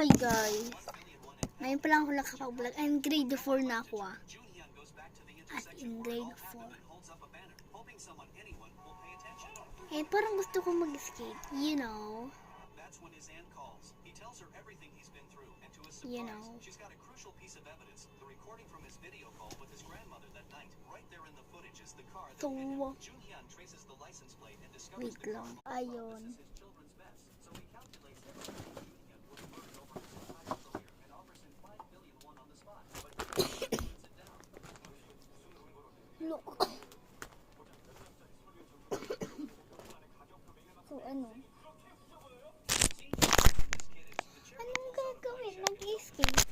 Okay guys, ngayon pa lang ako nakapag-vlog and grade 4 na ako As in grade 4. Eh parang gusto ko mag-skate, you know. You know. So, wait lang. Ayun. Look. So, ano? Anong gagawin? Mag-skate?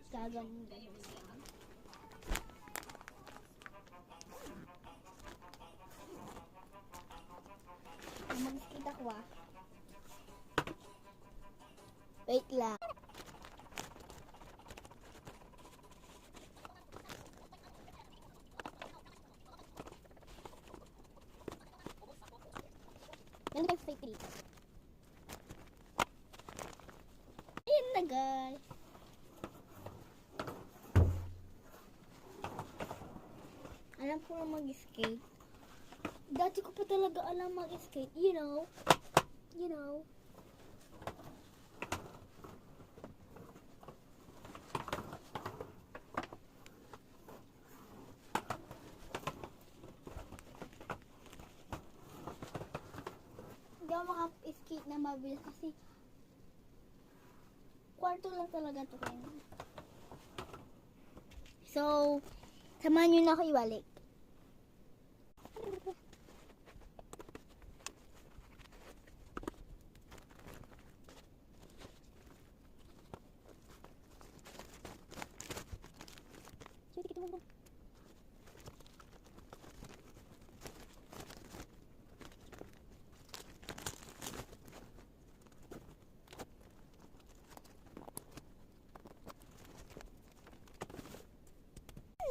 Gaganon lang. Mag-skate ako Wait lang. Yan guys, stay free. Ayan na guys. Alam ko na mag-skate. Dati ko pa talaga alam mag-skate. You know. You know. Hindi ako maka-skate na mabilis kasi kwarto lang talaga ito kayo. So, samahan nyo na ako ibalik.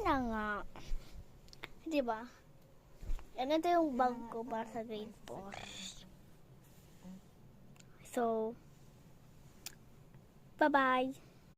Na nga. Diba? Yan ito yung bag ko para sa grade 4. So, bye-bye.